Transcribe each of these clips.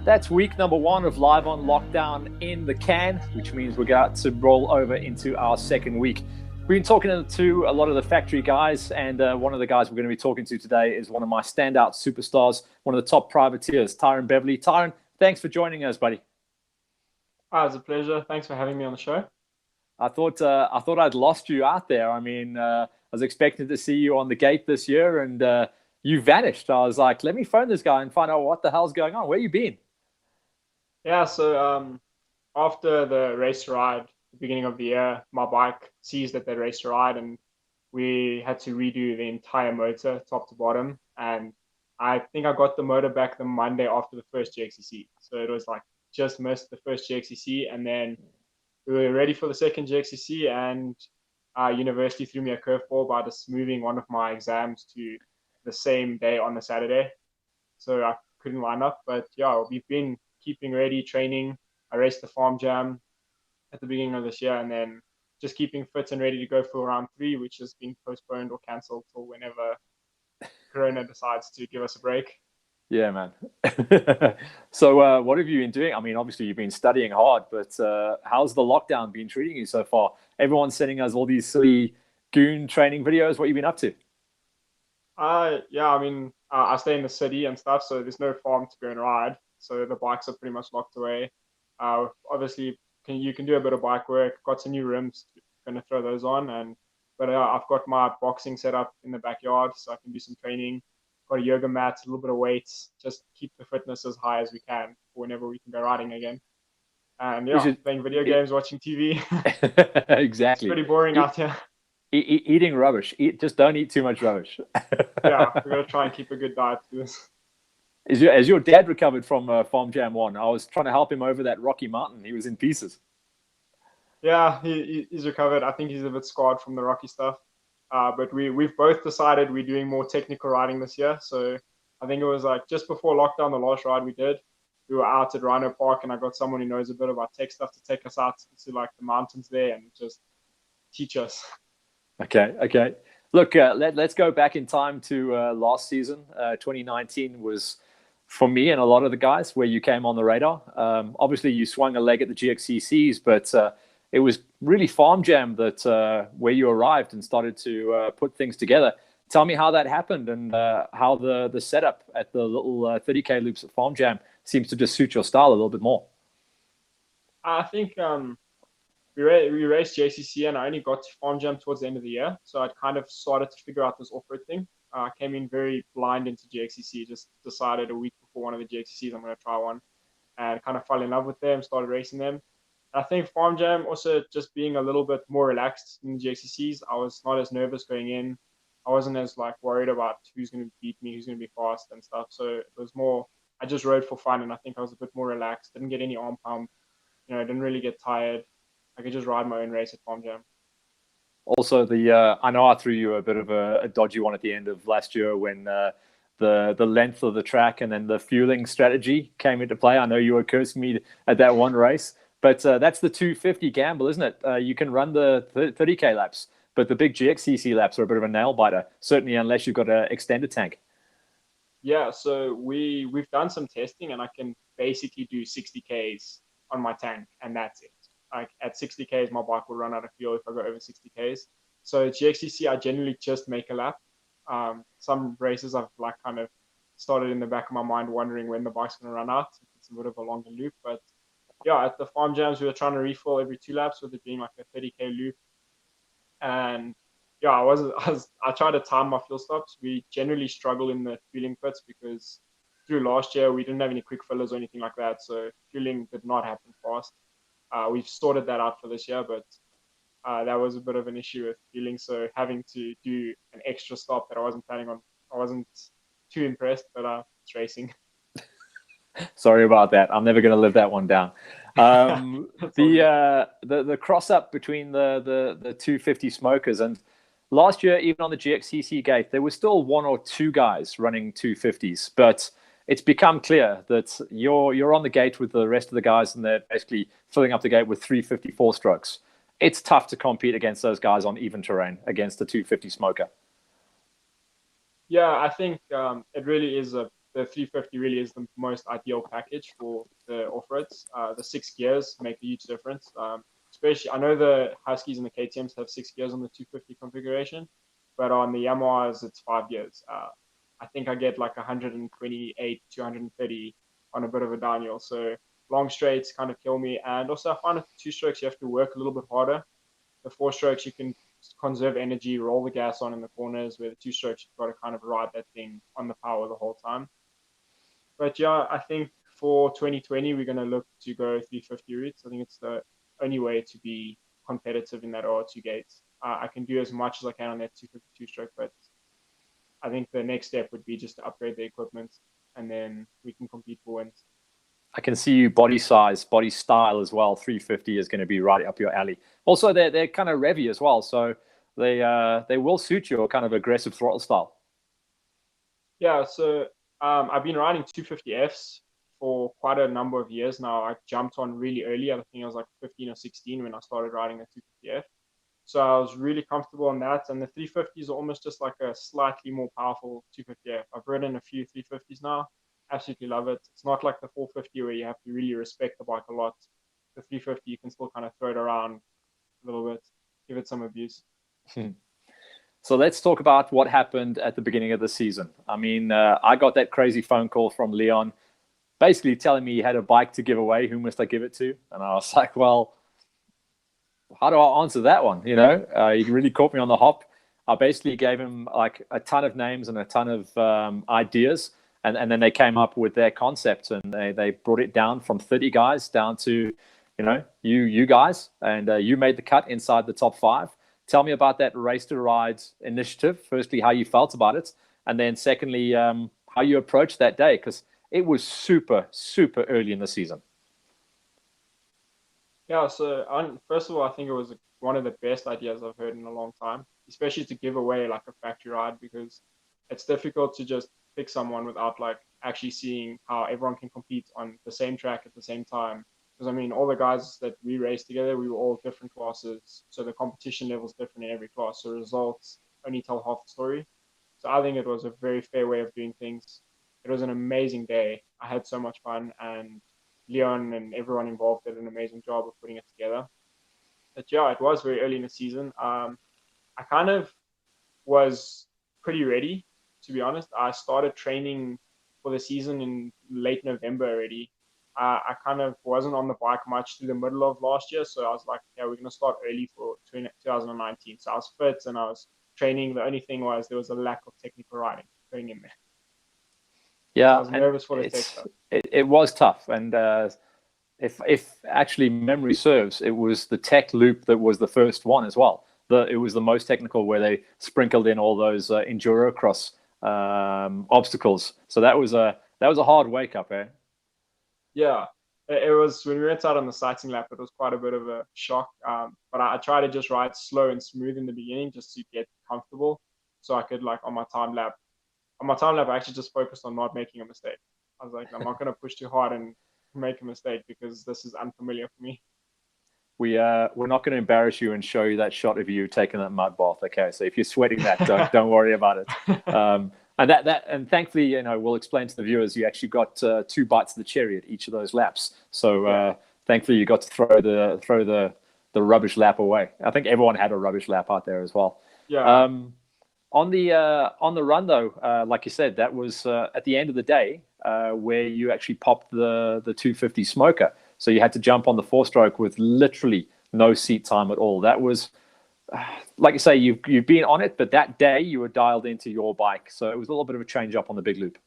That's week number 1 of Live on Lockdown in the can, which means we're about to roll over into our second week. We've been talking to a lot of the factory guys, and one of the guys we're going to be talking to today is one of my standout superstars, one of the top privateers, Tyron Beverly. Tyron, thanks for joining us, buddy. It's a pleasure. Thanks for having me on the show. I thought I'd lost you out there. I was expecting to see you on the gate this year, and you vanished. I was like, let me phone this guy and find out what the hell's going on. Where you been? Yeah, so after the race ride, the beginning of the year, my bike seized at that race ride, and we had to redo the entire motor, top to bottom. And I think I got the motor back the Monday after the first GXCC. So it was like just missed the first GXCC, and then we were ready for the second GXCC, and university threw me a curveball by just moving one of my exams to the same day on the Saturday. So I couldn't line up. But yeah, we've been keeping ready, training. I raced the farm jam at the beginning of this year, and then just keeping fit and ready to go for round 3, which has been postponed or cancelled till whenever Corona decides to give us a break. Yeah, man. So what have you been doing? I mean, obviously you've been studying hard, but how's the lockdown been treating you so far? Everyone's sending us all these silly goon training videos. What have you been up to? I stay in the city and stuff, so there's no farm to go and ride. So the bikes are pretty much locked away. Obviously, you can do a bit of bike work. Got some new rims, going to throw those on. But I've got my boxing set up in the backyard, so I can do some training. Got a yoga mat, a little bit of weights, just keep the fitness as high as we can for whenever we can go riding again. And playing video games, watching TV. It's Exactly. pretty boring out here. Eating rubbish. Just don't eat too much rubbish. Yeah, we're gonna try and keep a good diet to this. Has your dad recovered from Farm Jam 1? I was trying to help him over that rocky mountain. He was in pieces. Yeah, he's recovered. I think he's a bit scarred from the rocky stuff. But we've both decided we're doing more technical riding this year. So I think it was like just before lockdown, the last ride we did, we were out at Rhino Park, and I got someone who knows a bit about tech stuff to take us out to like the mountains there and just teach us. Okay. Look, let's go back in time to last season. 2019 was, for me and a lot of the guys, where you came on the radar. Obviously, you swung a leg at the GXCCs, but it was really Farm Jam that where you arrived and started to put things together. Tell me how that happened, and how the setup at the little 30K loops at Farm Jam seems to just suit your style a little bit more. I think we raced JCC, and I only got to Farm Jam towards the end of the year. So I'd kind of started to figure out this off-road thing. I came in very blind into GXCC, just decided a week before one of the GXCCs I'm going to try one, and kind of fell in love with them, started racing them. I think Farm Jam also just being a little bit more relaxed in the GXCCs. I was not as nervous going in. I wasn't as like worried about who's going to beat me, who's going to be fast and stuff. So it was more, I just rode for fun, and I think I was a bit more relaxed. Didn't get any arm pump. I didn't really get tired. I could just ride my own race at Farm Jam. Also, I know I threw you a bit of a dodgy one at the end of last year when the length of the track and then the fueling strategy came into play. I know you were cursing me at that one race, but that's the 250 gamble, isn't it? You can run the 30K laps, but the big GXCC laps are a bit of a nail biter, certainly unless you've got an extended tank. Yeah, so we've done some testing, and I can basically do 60 Ks on my tank, and that's it. Like at 60 Ks, my bike will run out of fuel if I go over 60 Ks. So GXCC, I generally just make a lap. Some races I've like kind of started in the back of my mind wondering when the bike's going to run out. It's a bit of a longer loop, but yeah, at the farm jams, we were trying to refill every 2 laps with it being like a 30K loop. And yeah, I tried to time my fuel stops. We generally struggle in the fueling pits because through last year, we didn't have any quick fillers or anything like that. So fueling did not happen fast. We've sorted that out for this year, but that was a bit of an issue with fueling. So having to do an extra stop that I wasn't planning on, I wasn't too impressed, but it's racing. Sorry about that. I'm never going to live that one down. The cross up between the 250 smokers, and last year, even on the GXCC gate, there were still 1 or 2 guys running 250s, but it's become clear that you're on the gate with the rest of the guys, and they're basically filling up the gate with 354 strokes. It's tough to compete against those guys on even terrain against the 250 smoker. Yeah, I think it really is a the 350 really is the most ideal package for the off-roads. The 6 gears make a huge difference. Especially, I know the Huskies and the KTMs have 6 gears on the 250 configuration, but on the Yamahas, it's 5 gears. I think I get like 128, 230 on a bit of a downhill. So long straights kind of kill me. And also, I find with 2-strokes, you have to work a little bit harder. The 4-strokes, you can conserve energy, roll the gas on in the corners, where the 2-strokes, you've got to kind of ride that thing on the power the whole time. But yeah, I think for 2020, we're going to look to go 350 routes. I think it's the only way to be competitive in that R2 gate. I can do as much as I can on that 252 stroke, but I think the next step would be just to upgrade the equipment, and then we can compete for wins. I can see you body size, body style as well. 350 is going to be right up your alley. Also, they're kind of revvy as well, so they will suit your kind of aggressive throttle style. Yeah, so I've been riding 250Fs for quite a number of years now. I jumped on really early. I think I was like 15 or 16 when I started riding a 250F. So I was really comfortable on that. And the 350s are almost just like a slightly more powerful 250F. I've ridden a few 350s now. Absolutely love it. It's not like the 450 where you have to really respect the bike a lot. The 350, you can still kind of throw it around a little bit, give it some abuse. So let's talk about what happened at the beginning of the season. I mean, I got that crazy phone call from Leon, basically telling me he had a bike to give away. Who must I give it to? And I was like, well, how do I answer that one? You know, he really caught me on the hop. I basically gave him like a ton of names and a ton of ideas. And then they came up with their concept, and they brought it down from 30 guys down to, you know, you guys. And you made the cut inside the top 5. Tell me about that Race to Ride initiative. Firstly, how you felt about it. And then secondly, how you approached that day, because it was super, super early in the season. Yeah, so first of all, I think it was one of the best ideas I've heard in a long time, especially to give away like a factory ride, because it's difficult to just pick someone without like actually seeing how everyone can compete on the same track at the same time. Because I mean, all the guys that we raced together, we were all different classes, so the competition level is different in every class. So results only tell half the story. So I think it was a very fair way of doing things. It was an amazing day. I had so much fun, and Leon and everyone involved did an amazing job of putting it together. But yeah, it was very early in the season. I kind of was pretty ready, to be honest. I started training for the season in late November already. I kind of wasn't on the bike much through the middle of last year, so I was like, yeah, we're going to start early for 2019. So I was fit and I was training. The only thing was there was a lack of technical riding going in there. Yeah, so I was nervous for the tech stuff. It was tough, and if actually memory serves, it was the tech loop that was the first one as well. It was the most technical, where they sprinkled in all those enduro cross obstacles. So that was a hard wake up, eh? Yeah, it was when we went out on the sighting lap. It was quite a bit of a shock, but I tried to just ride slow and smooth in the beginning, just to get comfortable, so I could like on my time lap. I actually just focused on not making a mistake. I was like, I'm not going to push too hard and make a mistake, because this is unfamiliar for me. We're not going to embarrass you and show you that shot of you taking that mud bath. Okay, so if you're sweating that, don't worry about it. And thankfully, you know, we'll explain to the viewers, you actually got 2 bites of the cherry at each of those laps. So thankfully, you got to throw the rubbish lap away. I think everyone had a rubbish lap out there as well. Yeah. On the run though, like you said, that was at the end of the day where you actually popped the 250 smoker. So you had to jump on the 4-stroke with literally no seat time at all. That was, like you say, you've been on it, but that day you were dialed into your bike. So it was a little bit of a change up on the big loop.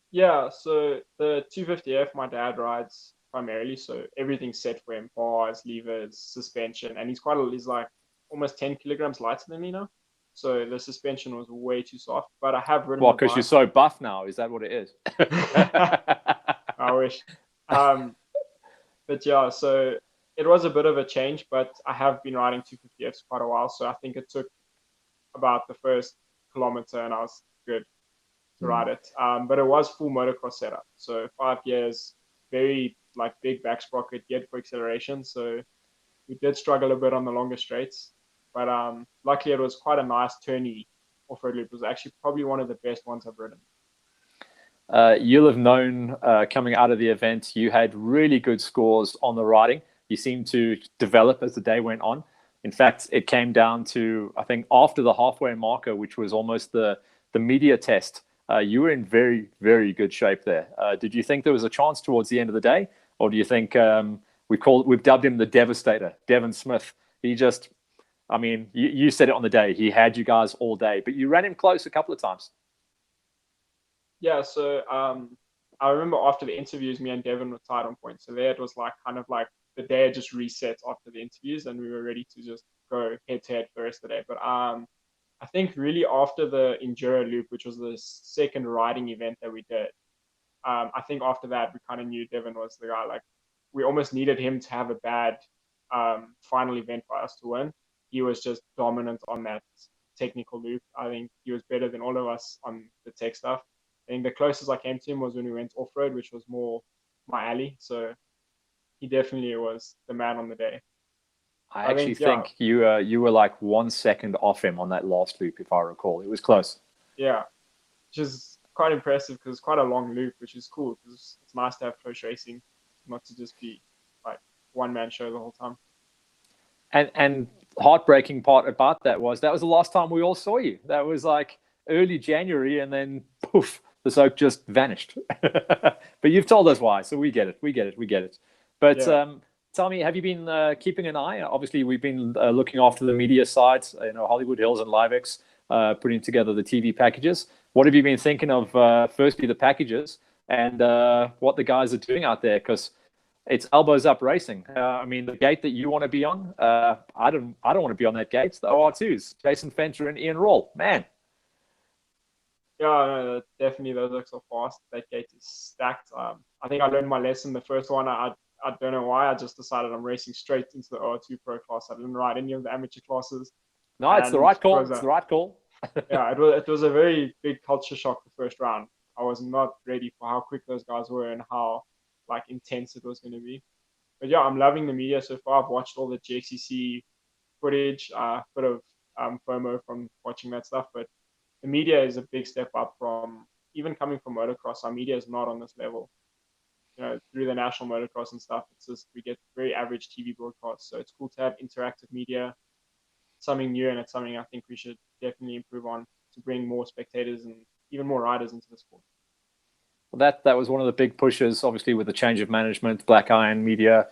Yeah, so the 250F my dad rides primarily, so everything's set for him: bars, levers, suspension, and he's like almost 10 kilograms lighter than me now. So the suspension was way too soft, but I have ridden. Well, because you're so buff now, is that what it is? I wish. But yeah, so it was a bit of a change, but I have been riding 250Fs quite a while, so I think it took about the first kilometer and I was good to ride it. But it was full motocross setup, so 5 gears, very like big back sprocket, geared for acceleration. So we did struggle a bit on the longer straights, but luckily it was quite a nice turny off-road loop. It was actually probably one of the best ones I've ridden. You'll have known coming out of the event, you had really good scores on the riding. You seemed to develop as the day went on. In fact, it came down to, I think, after the halfway marker, which was almost the media test, you were in very, very good shape there. Did you think there was a chance towards the end of the day? Or do you think we've dubbed him the Devastator, Devon Smith? He just, I mean, you said it on the day. He had you guys all day, but you ran him close a couple of times. Yeah, so I remember after the interviews, me and Devon were tied on points. So there it was like kind of like the day just reset after the interviews, and we were ready to just go head to head for the rest of the day. But I think really after the Enduro Loop, which was the second riding event that we did, I think after that we kind of knew Devon was the guy. Like we almost needed him to have a bad final event for us to win. He was just dominant on that technical loop. I think he was better than all of us on the tech stuff. I think the closest I came to him was when we went off road, which was more my alley. So he definitely was the man on the day. I actually think you were like 1 second off him on that last loop, if I recall. It was close. Yeah, which is quite impressive because it's quite a long loop, which is cool because it's nice to have close racing, not to just be like one man show the whole time. And heartbreaking part about that was the last time we all saw you. That was like early January, and then poof, the soap just vanished. But you've told us why, so we get it. But yeah. Tell me, have you been keeping an eye? Obviously, we've been looking after the media side, Hollywood Hills and Livex, putting together the TV packages. What have you been thinking of, firstly, the packages and what the guys are doing out there? Because it's elbows up racing. I mean, the gate that you want to be on, I don't want to be on that gate. It's the OR2s, Jason Fenter and Ian Roll. Man. Yeah, no, definitely those looks are fast. That gate is stacked. I think I learned my lesson. The first one, I don't know why. I just decided I'm racing straight into the OR2 Pro class. I didn't ride any of the amateur classes. No, it's the right call. It's the right call. Yeah, it was a very big culture shock the first round. I was not ready for how quick those guys were and how like intense it was going to be. But yeah, I'm loving the media so far. I've watched all the GXCC footage, bit of FOMO from watching that stuff. But the media is a big step up from even coming from motocross. Our media is not on this level. Through the national motocross and stuff, it's just we get very average TV broadcasts. So it's cool to have interactive media, something new, and it's something I think we should definitely improve on to bring more spectators and even more riders into the sport. Well, that was one of the big pushes, obviously, with the change of management, Black Iron Media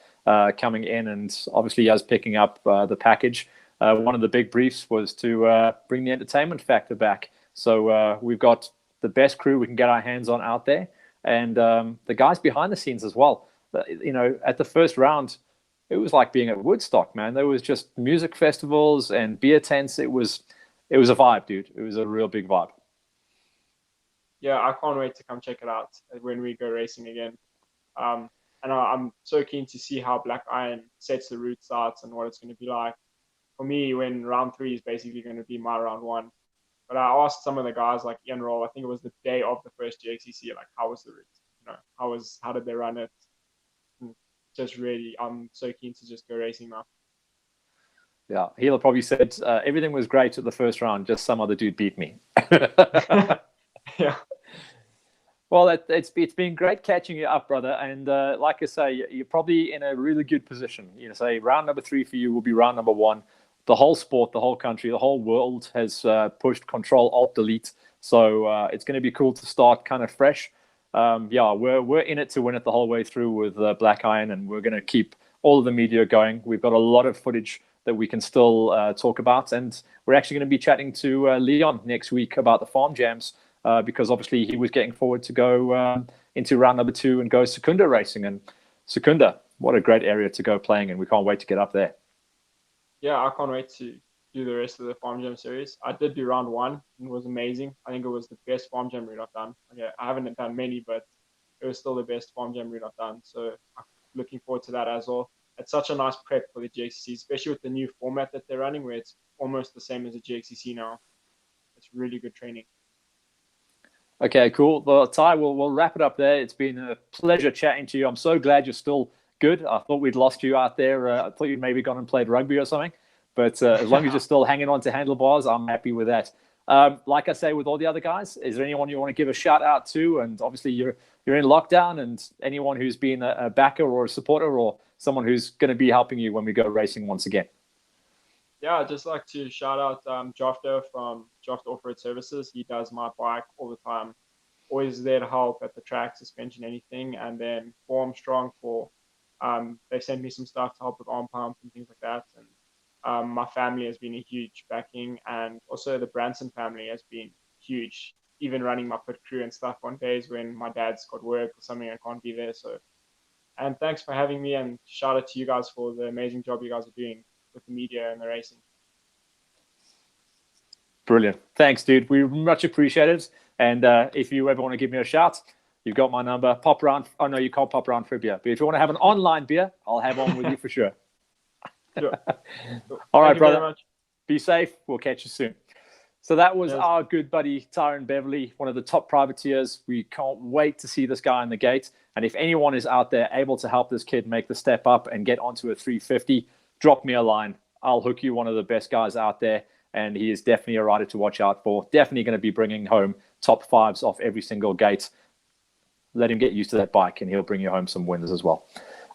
coming in, and obviously us picking up the package. One of the big briefs was to bring the entertainment factor back. So we've got the best crew we can get our hands on out there, and the guys behind the scenes as well. At the first round, it was like being at Woodstock, man. There was just music festivals and beer tents. It was a vibe, dude. It was a real big vibe. Yeah, I can't wait to come check it out when we go racing again. And I'm so keen to see how Black Iron sets the route starts and what it's going to be like. For me, when round 3 is basically going to be my round 1. But I asked some of the guys like Ian Roll, I think it was the day of the first GXCC, like how was the route? How did they run it? And just really, I'm so keen to just go racing now. Yeah, he'll probably said everything was great at the first round, just some other dude beat me. Yeah. Well, it's been great catching you up, brother. And like I say, you're probably in a really good position. Say round number 3 for you will be round number 1. The whole sport, the whole country, the whole world has pushed Control Alt Delete. So it's going to be cool to start kind of fresh. We're in it to win it the whole way through with Black Iron, and we're going to keep all of the media going. We've got a lot of footage that we can still talk about, and we're actually going to be chatting to Leon next week about the farm jams. Because obviously he was getting forward to go into round number 2 and go Secunda racing. And Secunda, what a great area to go playing, and we can't wait to get up there. Yeah, I can't wait to do the rest of the Farm Jam series. I did do round 1, and it was amazing. I think it was the best Farm Jam route I've done. Okay, I haven't done many, but it was still the best Farm Jam route I've done. So I'm looking forward to that as well. It's such a nice prep for the GXCC, especially with the new format that they're running, where it's almost the same as a GXCC now. It's really good training. Okay, cool. Well, Ty, we'll wrap it up there. It's been a pleasure chatting to you. I'm so glad you're still good. I thought we'd lost you out there. I thought you'd maybe gone and played rugby or something. But as long as you're still hanging on to handlebars, I'm happy with that. Like I say, with all the other guys, is there anyone you want to give a shout out to? And obviously you're in lockdown, and anyone who's been a backer or a supporter or someone who's going to be helping you when we go racing once again. Yeah, I'd just like to shout out Jofto from Jofto Off-Road Services. He does my bike all the time. Always there to help at the track, suspension, anything. And then Form Strong they sent me some stuff to help with arm pump and things like that. And my family has been a huge backing. And also the Branson family has been huge, even running my pit crew and stuff on days when my dad's got work or something, I can't be there. So, and thanks for having me, and shout out to you guys for the amazing job you guys are doing with the media and the racing. Brilliant. Thanks, dude. We much appreciate it. And if you ever want to give me a shout, you've got my number. Pop around. Oh, no, you can't pop around for a beer. But if you want to have an online beer, I'll have one with you for sure. Sure. All right, brother. Be safe. We'll catch you soon. So that was our good buddy, Tyron Beverly, one of the top privateers. We can't wait to see this guy in the gate. And if anyone is out there able to help this kid make the step up and get onto a 350, drop me a line. I'll hook you one of the best guys out there. And he is definitely a rider to watch out for. Definitely going to be bringing home top fives off every single gate. Let him get used to that bike, and he'll bring you home some winners as well.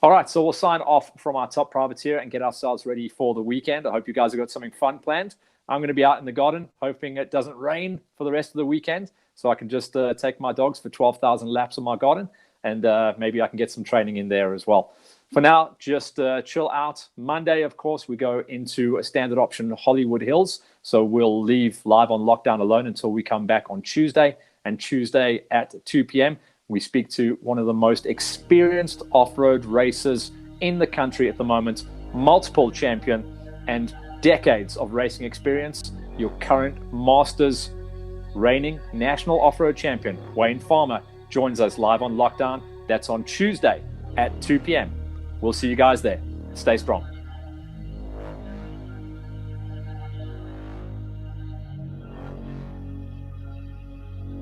All right, so we'll sign off from our top privateer and get ourselves ready for the weekend. I hope you guys have got something fun planned. I'm going to be out in the garden, hoping it doesn't rain for the rest of the weekend, so I can just take my dogs for 12,000 laps on my garden, and maybe I can get some training in there as well. For now, just chill out. Monday, of course, we go into a standard option Hollywood Hills. So we'll leave live on lockdown alone until we come back on Tuesday. And Tuesday at 2 p.m., we speak to one of the most experienced off-road racers in the country at the moment, multiple champion and decades of racing experience, your current Masters reigning national off-road champion, Wayne Farmer, joins us live on lockdown. That's on Tuesday at 2 p.m. We'll see you guys there. Stay strong.